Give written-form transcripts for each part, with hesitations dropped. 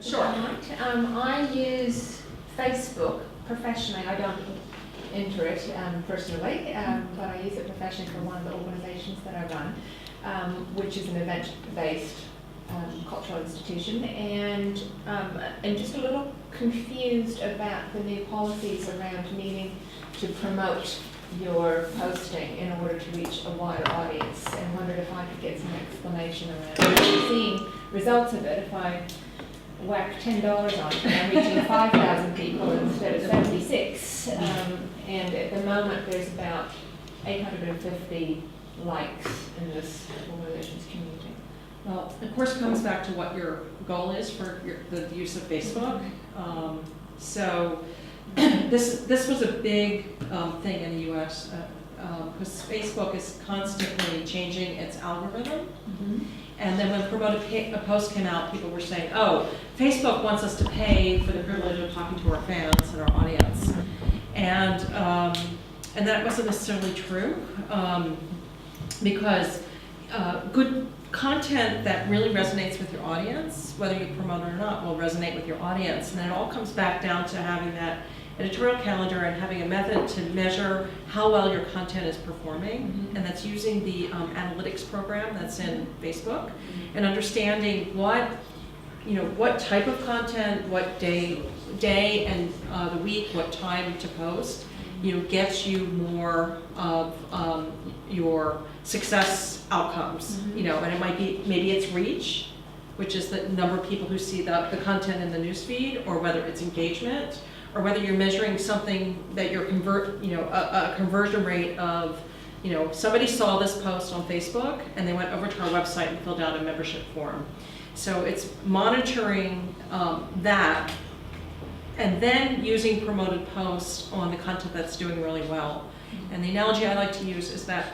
Sure. I use Facebook professionally. I don't enter it personally, but I use it professionally for one of the organisations that I run, which is an event-based cultural institution, and just a little confused about the new policies around needing to promote your posting in order to reach a wider audience, and wondered if I could get some explanation around seeing results of it. If I whack $10 on it, I'm reaching 5,000 people instead of 76, and at the moment there's about 850 likes in this organization's community. Well, of course, it comes back to what your goal is for the use of Facebook. So this was a big thing in the U.S. Because Facebook is constantly changing its algorithm. Mm-hmm. And then when promoted a post came out, people were saying, oh, Facebook wants us to pay for the privilege of talking to our fans and our audience. And that wasn't necessarily true, because good content that really resonates with your audience, whether you promote it or not, will resonate with your audience. And then it all comes back down to having that editorial calendar and having a method to measure how well your content is performing. Mm-hmm. And that's using the analytics program that's in Facebook, mm-hmm. and understanding what type of content, what day and the week, what time to post, gets you more of your success outcomes. Mm-hmm. And it might be, maybe it's reach, which is the number of people who see the content in the newsfeed, or whether it's engagement, or whether you're measuring something that you're a conversion rate of, somebody saw this post on Facebook and they went over to our website and filled out a membership form. So it's monitoring that, and then using promoted posts on the content that's doing really well. And the analogy I like to use is that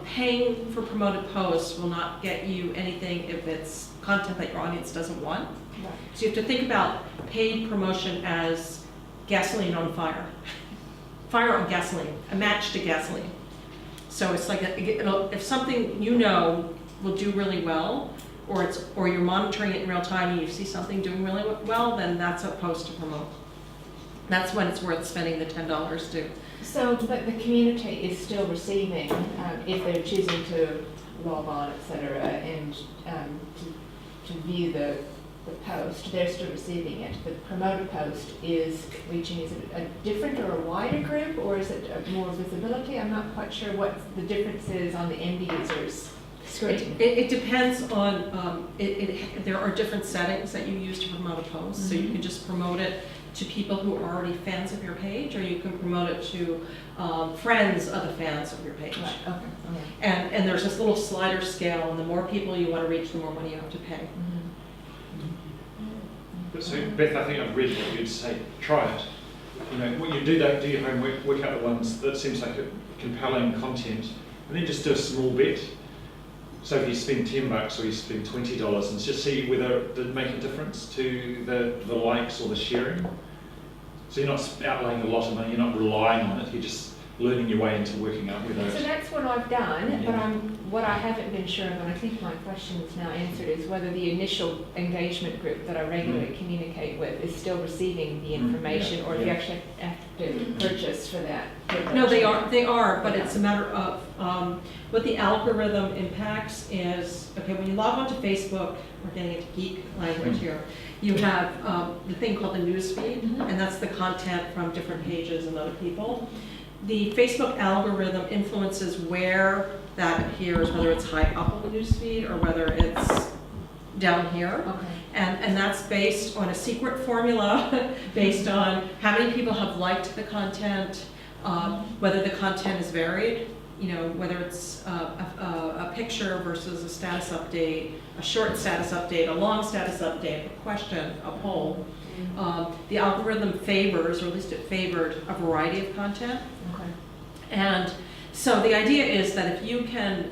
paying for promoted posts will not get you anything if it's content that your audience doesn't want. Right. So you have to think about paid promotion as gasoline on fire. Fire on gasoline, a match to gasoline. So it's like, if something will do really well, or you're monitoring it in real time and you see something doing really well, then that's a post to promote. That's when it's worth spending the $10 to. So, but the community is still receiving, if they're choosing to log on, etc., and to view the post, they're still receiving it. The promoted post is reaching, is it a different or a wider group, or is it more visibility? I'm not quite sure what the difference is on the end user's screen. It depends on, there are different settings that you use to promote a post. Mm-hmm. So you can just promote it to people who are already fans of your page, or you can promote it to friends of the fans of your page. Right. Okay. And there's this little slider scale, and the more people you want to reach, the more money you have to pay. Mm-hmm. So Beth, I think I've read what you'd say. Try it. When you do that, do your homework, work out the ones that seems like a compelling content, and then just do a small bet. So if you spend $10 or you spend $20, and just see whether it make a difference to the likes or the sharing. So you're not outlaying a lot of money, you're not relying on it, you're just learning your way into working out whether. So that's what I've done, yeah. But what I haven't been sure of, and I think my question is now answered, is whether the initial engagement group that I regularly communicate with is still receiving the information, or if you actually have to purchase for that. No, they are, but it's a matter of what the algorithm impacts is, okay, when you log on to Facebook, we're getting into geek language here, you have the thing called the news feed, and that's the content from different pages and other people. The Facebook algorithm influences where that appears, whether it's high up on the newsfeed or whether it's down here. Okay. And that's based on a secret formula based on how many people have liked the content, whether the content is varied, whether it's a picture versus a status update, a short status update, a long status update, a question, a poll. The algorithm favors, or at least it favored, a variety of content. Okay. And so the idea is that if you can,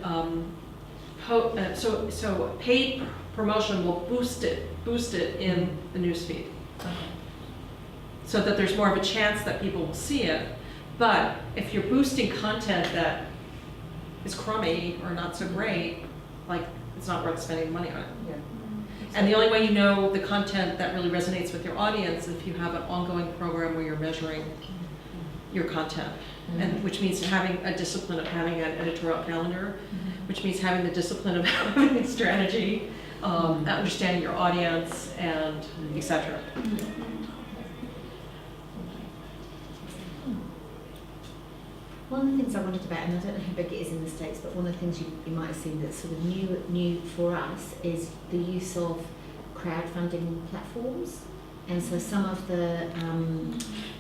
so paid promotion will boost it in the newsfeed. Okay. So that there's more of a chance that people will see it. But if you're boosting content that is crummy or not so great, like, it's not worth spending money on it. Yeah. And the only way you know the content that really resonates with your audience is if you have an ongoing program where you're measuring your content, and which means having a discipline of having an editorial calendar, which means having the discipline of having a strategy, understanding your audience, and etc. One of the things I wondered about, and I don't know how big it is in the States, but one of the things you might have seen that's sort of new for us is the use of crowdfunding platforms. And so some of the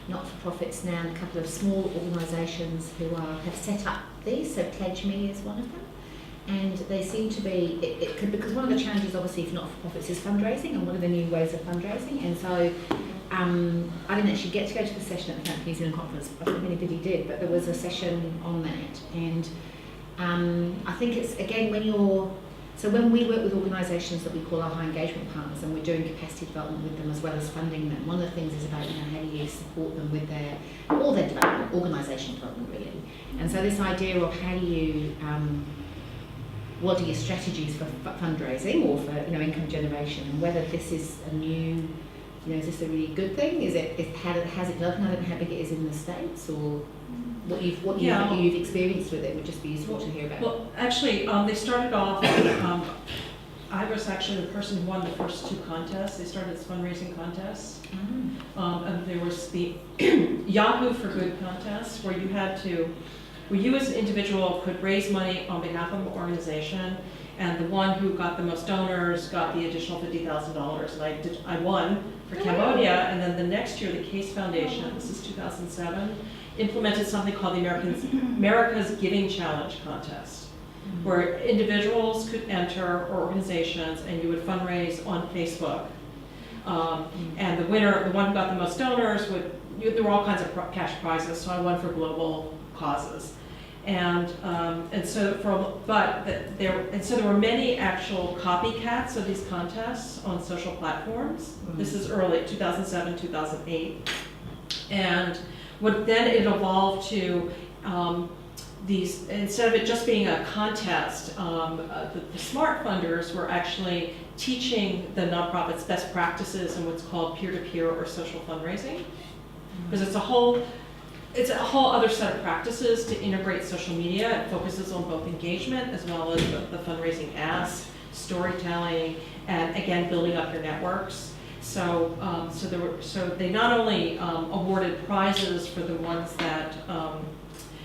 not-for-profits now, and a couple of small organisations who have set up these, so Pledge Me is one of them. And they seem to be, because one of the challenges obviously for not-for-profits is fundraising, and one of the new ways of fundraising. And so I didn't actually get to go to the session at the Frank New Zealand conference, I think anybody did, but there was a session on that. And I think it's, again, when we work with organisations that we call our high engagement partners, and we're doing capacity development with them as well as funding them, one of the things is about, how do you support them with all their development, organisation development really. And so this idea of how do you, what are your strategies for fundraising or for income generation, and whether this is a new, is this a really good thing? Has it developed? I don't know how big it is in the States, or what you've experienced with it would just be useful to hear about. Well, actually, they started off. I was actually the person who won the first two contests. They started as fundraising contests, and there was the Yahoo for Good contest, where you as an individual could raise money on behalf of an organization, and the one who got the most donors got the additional $50,000. And I won for Cambodia, and then the next year the Case Foundation, this is 2007, implemented something called the America's Giving Challenge contest, where individuals could enter, or organizations, and you would fundraise on Facebook. And the winner, the one who got the most donors, there were all kinds of cash prizes. So I won for global causes. So there were many actual copycats of these contests on social platforms. This is early 2007, 2008, and then it evolved to these. Instead of it just being a contest, the smart funders were actually teaching the nonprofits best practices in what's called peer-to-peer or social fundraising, because it's a whole other set of practices to integrate social media. It focuses on both engagement as well as the fundraising ask, storytelling, and again, building up your networks. So they not only awarded prizes for the ones that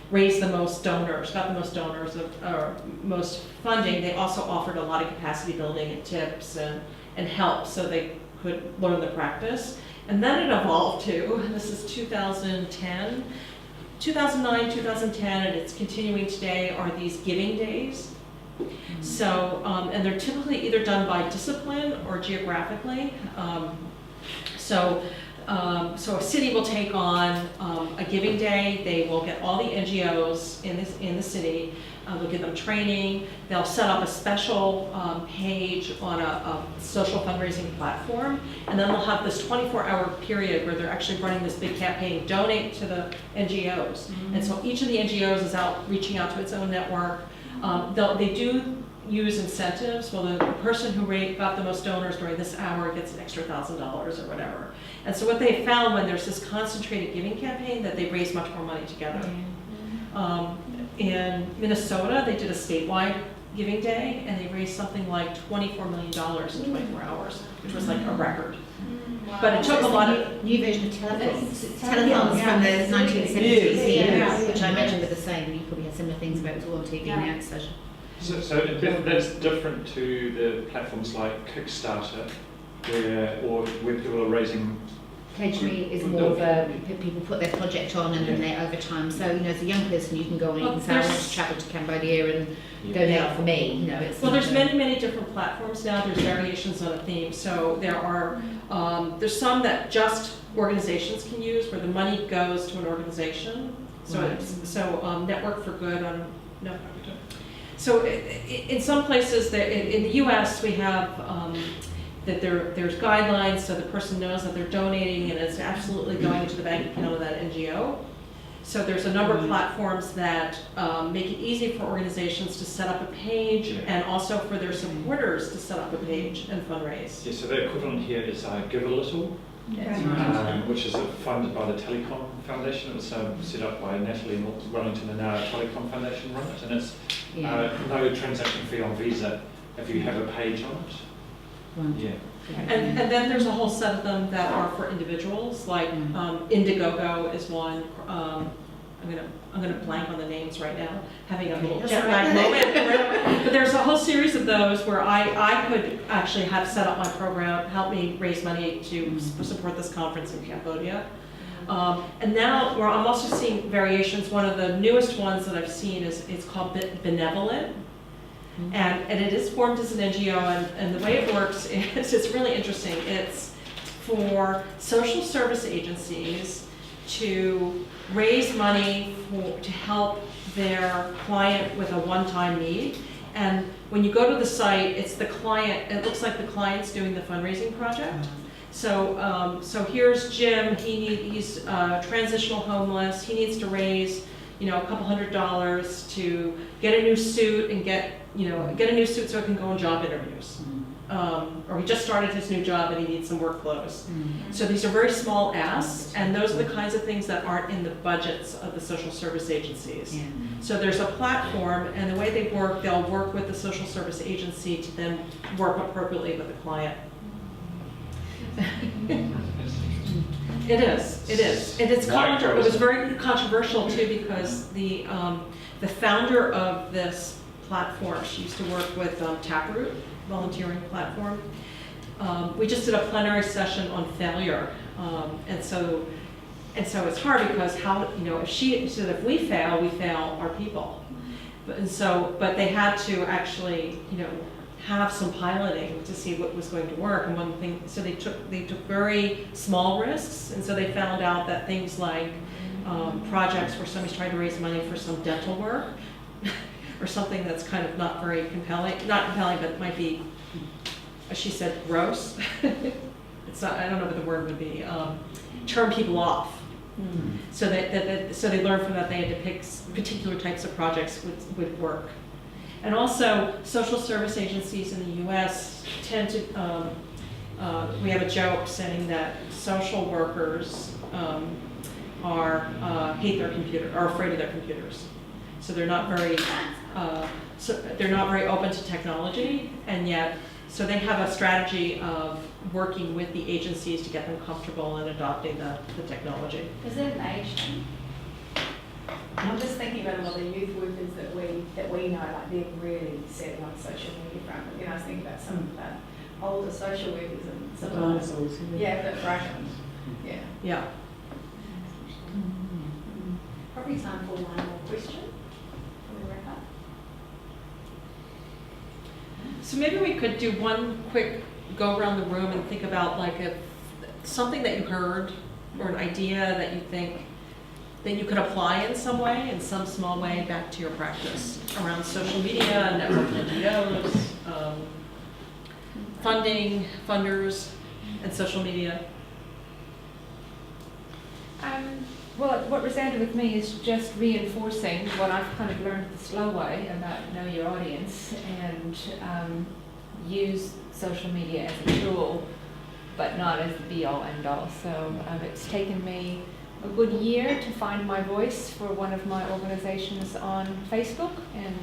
raised the most donors, got the most donors or most funding, they also offered a lot of capacity building and tips and help so they could learn the practice. And then it evolved to, this is 2009, 2010, and it's continuing today, are these giving days. So, and they're typically either done by discipline or geographically. So a city will take on a giving day. They will get all the NGOs in the city. They'll give them training. They'll set up a special page on a social fundraising platform, and then they'll have this 24-hour period where they're actually running this big campaign, donate to the NGOs. And so each of the NGOs is out reaching out to its own network. They do use incentives. Well, the person who got the most donors during this hour gets an extra $1,000 or whatever. And so what they found when there's this concentrated giving campaign, that they raise much more money together. In Minnesota, they did a statewide giving day, and they raised something like $24 million in 24 hours, which was like a record. Wow. But it took a lot of... New version of telethons from the 1970s, which I imagine were the same. You probably had similar things about it all on TV now. So that's different to the platforms like Kickstarter, where people are raising. Pledge Me is more of a, people put their project on and then they over time. So, as a young person, you can go on and you can say, I want to travel to Cambodia and donate for me. There's many different platforms now. There's variations on a theme. So there's some that just organizations can use, where the money goes to an organization. So Network for Good, no. So in some places, in the U.S., we have that there's guidelines, so the person knows that they're donating and it's absolutely going into the bank account of that NGO. So there's a number of platforms that make it easy for organizations to set up a page and also for their supporters to set up a page and fundraise. Yeah, so the equivalent here is Give a Little, which is funded by the Telecom Foundation. It was set up by Natalie in Wellington, and now Telecom Foundation run it, and it's no transaction fee on Visa if you have a page on it. Right. Yeah. And then there's a whole set of them that are for individuals, like Indiegogo is one. I'm gonna blank on the names right now, having a little jet lag moment. But there's a whole series of those where I could actually have set up my program, help me raise money to support this conference in Cambodia. And now where I'm also seeing variations. One of the newest ones that I've seen it's called Benevolent. And it is formed as an NGO, and the way it works is it's really interesting. It's for social service agencies to raise money to help their client with a one-time need. And when you go to the site, it's the client, it looks like the client's doing the fundraising project. So here's Jim, he's transitional homeless, he needs to raise, a couple $100 to get a new suit and get a new suit so he can go on job interviews. Or he just started his new job and he needs some work clothes. So these are very small asks, and those are the kinds of things that aren't in the budgets of the social service agencies. So there's a platform, and the way they work, they'll work with the social service agency to then work appropriately with the client. It is. And it was very controversial too, because the founder of this platform, she used to work with Taproot, volunteering platform. We just did a plenary session on failure, and so it's hard because if she said if we fail our people, but they had to actually have some piloting to see what was going to work. And one thing, so they took very small risks, and so they found out that things like projects where somebody's trying to raise money for some dental work or something that's kind of not very compelling, but it might be, as she said, gross. It's not, I don't know what the word would be, turn people off. So they learned from that they had to pick particular types of projects would work. And also, social service agencies in the U.S. tend to, we have a joke saying that social workers hate their computer, are afraid of their computers. So they're not very open to technology, and yet, so they have a strategy of working with the agencies to get them comfortable in adopting the technology. Is that an age thing? I'm just thinking about a lot of the youth workers that we know, like they're really setting on social media front. I was thinking about some of the older social workers and some of those. Yeah, that's right. Yeah. Probably time for one more question. Can we wrap up? So maybe we could do one quick go around the room and think about like something that you heard or an idea that you think that you could apply in some way, in some small way, back to your practice around social media, network NGOs, funding, funders, and social media. Well, what resounded with me is just reinforcing what I've kind of learned the slow way about know your audience and use social media as a tool, but not as the be-all, end-all. So it's taken me a good year to find my voice for one of my organizations on Facebook, and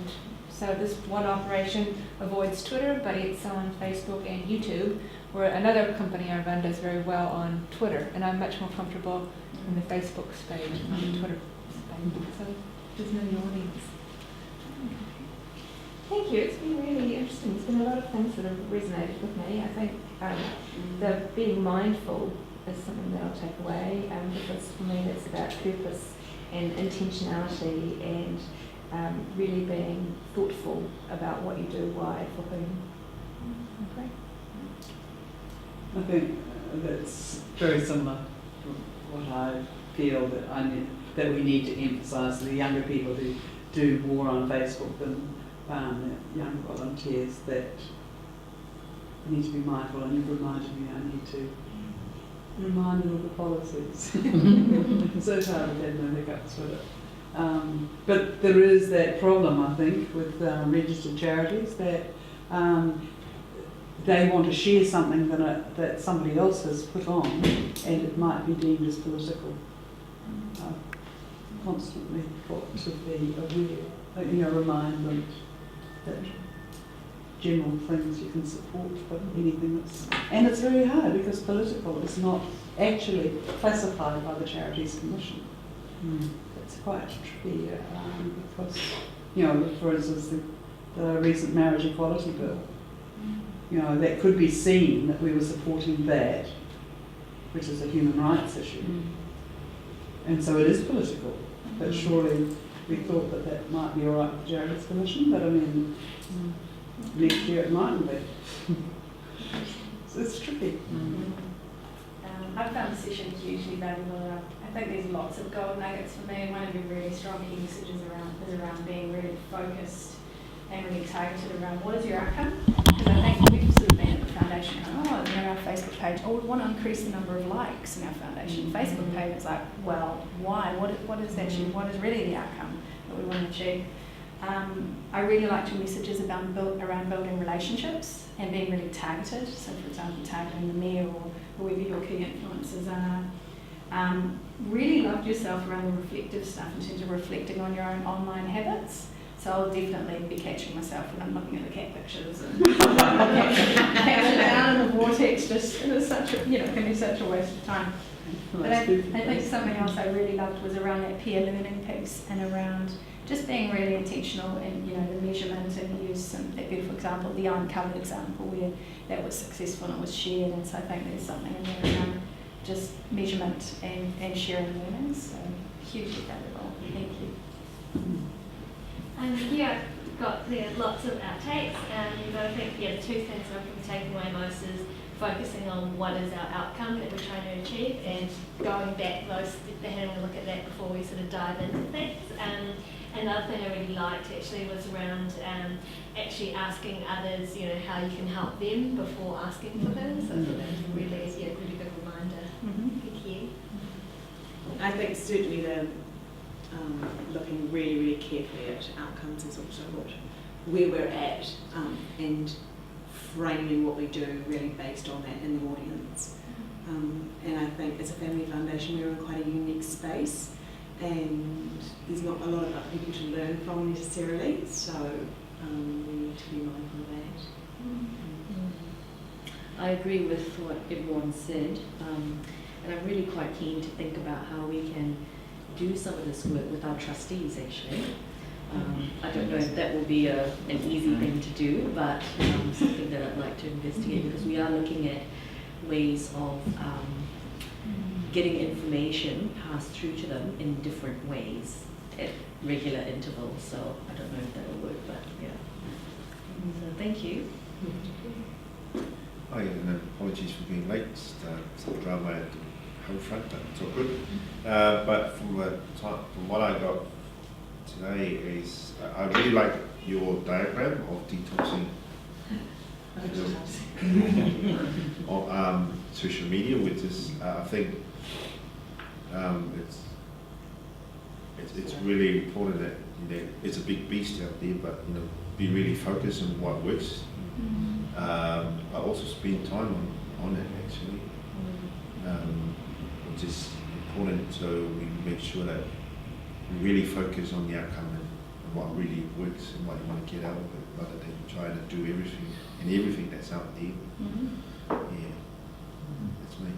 so this one operation avoids Twitter, but it's on Facebook and YouTube, where another company I run does very well on Twitter, and I'm much more comfortable in the Facebook space than the Twitter space. So just know your audience. Thank you. It's been really interesting. There's been a lot of things that have resonated with me. I think the being mindful is something that I'll take away, because for me it's about purpose and intentionality and really being thoughtful about what you do, why, for whom. Okay. I think that's very similar to what I feel that we need to emphasise the younger people who do more on Facebook than young volunteers, that we need to be mindful, and you've reminded me I need to reminded of the policies. So tired of having no hiccups with it. But there is that problem, I think, with registered charities that they want to share something that somebody else has put on, and it might be deemed as political. Constantly got to be aware, remind them that general things you can support, but anything that's... And it's very hard because political is not actually classified by the Charities Commission. It's quite tricky because, for instance, the recent marriage equality bill, that could be seen that we were supporting that, which is a human rights issue. And so it is political, but surely we thought that might be all right with the Charities Commission, but I mean, next year it mightn't be. So it's tricky. I've found the sessions usually valuable. I think there's lots of gold nuggets for me. One of your really strong key messages is around being really focused and really targeted around what is your outcome. Because I think we've sort of been at the foundation going, our Facebook page, we want to increase the number of likes in our foundation Facebook page. It's like, well, why? What is really the outcome that we want to achieve? I really liked your messages around building relationships and being really targeted. So, for example, targeting the mayor or whoever your key influencers are. Really loved yourself around the reflective stuff in terms of reflecting on your own online habits. So I'll definitely be catching myself when I'm looking at the cat pictures and catching down in the vortex. Just it's such a can be such a waste of time. But I think something else I really loved was around that peer learning piece and around just being really intentional in the measurement, and you use that beautiful example, the uncovered example where that was successful and it was shared. And so I think there's something in there around just measurement and sharing learnings. So hugely valuable. Thank you. I've got lots of outtakes, but I think the two things I'm taking away most is focusing on what is our outcome that we're trying to achieve, and going back having a look at that before we sort of dive into things. Another thing I really liked actually was around actually asking others, how you can help them before asking for things. So I thought that was a really good reminder. Thank you. I think certainly the looking really, really carefully at outcomes is also where we're at, and framing what we do really based on that in the audience. And I think as a family foundation we're in quite a unique space, and there's not a lot of other people to learn from necessarily, so we need to be mindful of that. I agree with what everyone said, and I'm really quite keen to think about how we can do some of this work with our trustees actually. I don't know if that will be an easy thing to do, but something that I'd like to investigate, because we are looking at ways of getting information passed through to them in different ways at regular intervals. So I don't know if that will work, but yeah. So thank you. Oh yeah, and apologies for being late. Some drama at the home front, but it's all good. But from what I got today is, I really like your diagram of detoxing on social media, which is I think it's really important that it's a big beast out there, but be really focused on what works. But also spend time on it actually, which is important, so we make sure that we really focus on the outcome and what really works and what you want to get out of it, rather than trying to do everything that's out there. Yeah, that's me.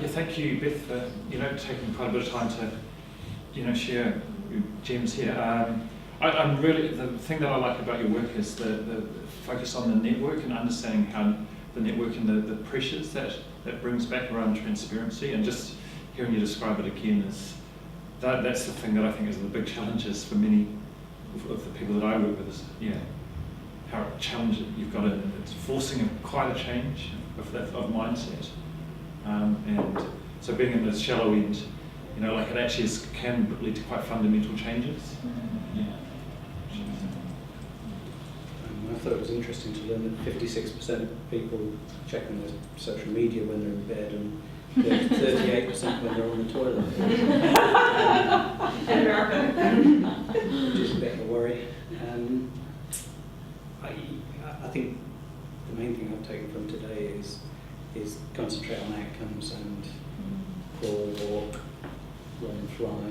Thank you, Beth, for taking quite a bit of time to share your gems here. I'm really, the thing that I like about your work is the focus on the network and understanding how the network and the pressures that brings back around transparency, and just hearing you describe it again is that's the thing that I think is the big challenges for many of the people that I work with, is how challenging you've got it. It's forcing quite a change of mindset, and so being in the shallow end, it actually can lead to quite fundamental changes. I thought it was interesting to learn that 56% of people checking their social media when they're in bed, and 38% when they're on the toilet. Which is a bit of a worry. I think the main thing I've taken from today is concentrate on outcomes and crawl, walk, run, fly.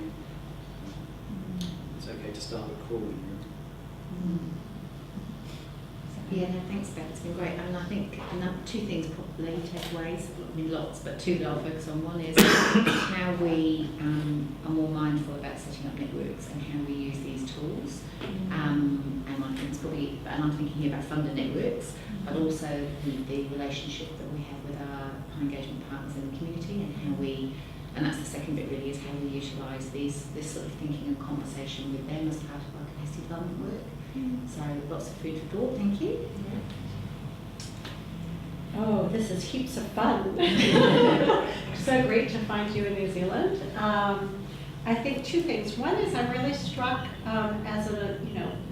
It's okay to start with crawling. Yeah, no, thanks, Beth. It's been great. And I think two things probably takeaways. I mean, lots, but two that I'll focus on. One is how we are more mindful about setting up networks and how we use these tools. And I think it's probably, and I'm thinking here about funder networks, but also the relationship that we have with our high engagement partners in the community, and how we, and that's the second bit really, is how we utilise this sort of thinking and conversation with them as part of our capacity development work. So lots of food for thought, thank you. Oh, this is heaps of fun. So great to find you in New Zealand. I think two things. One is I'm really struck as a,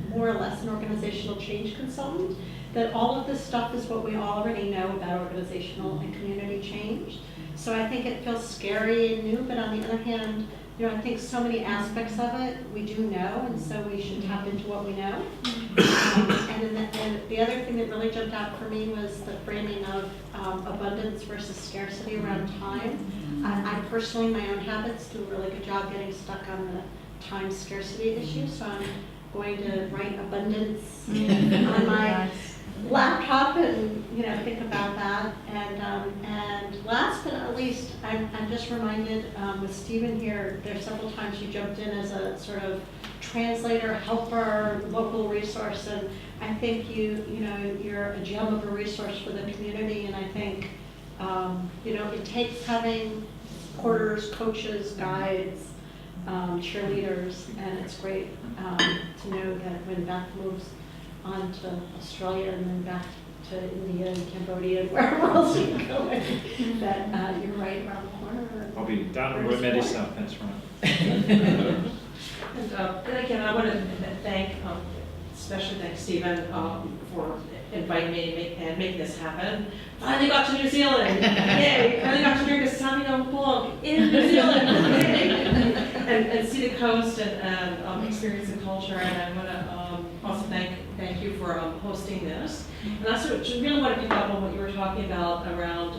more or less an organizational change consultant, that all of this stuff is what we already know about organizational and community change. So I think it feels scary and new, but on the other hand, I think so many aspects of it we do know, and so we should tap into what we know. And the other thing that really jumped out for me was the framing of abundance versus scarcity around time. I personally, my own habits, do a really good job getting stuck on the time scarcity issue, so I'm going to write abundance on my laptop and think about that. And last but not least, I'm just reminded with Stephen here, there's several times you jumped in as a sort of translator, helper, local resource, and I think you're a gem of a resource for the community. And I think it takes having porters, coaches, guides, cheerleaders, and it's great to know that when Beth moves on to Australia and then back to India and Cambodia and wherever else you're going, that you're right around the corner. I'll be down in Roy South, that's right. And again, I want to especially thank Stephen for inviting me and making this happen. Finally got to New Zealand. Yay! Finally got to drink a Sauvignon Blanc in New Zealand. and see the coast and experience the culture. And I want to also thank you for hosting this. And I sort of really want to pick up on what you were talking about around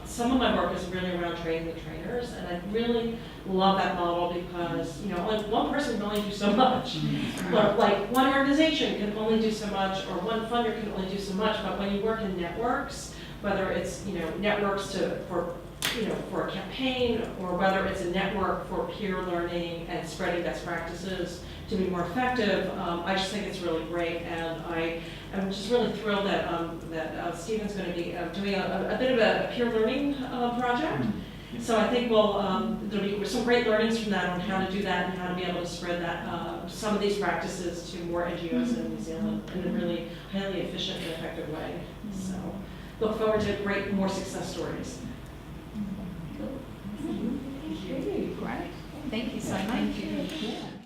some of my work is really around training the trainers, and I really love that model because only one person can only do so much. But like one organization can only do so much, or one funder can only do so much. But when you work in networks, whether it's networks for a campaign, or whether it's a network for peer learning and spreading best practices to be more effective, I just think it's really great, and I'm just really thrilled that Stephen's going to be doing a bit of a peer learning project. So I think there'll be some great learnings from that on how to do that and how to be able to spread that some of these practices to more NGOs in New Zealand in a really highly efficient and effective way. So look forward to more success stories. Thank you. Great. Thank you so much. Thank you. Yeah.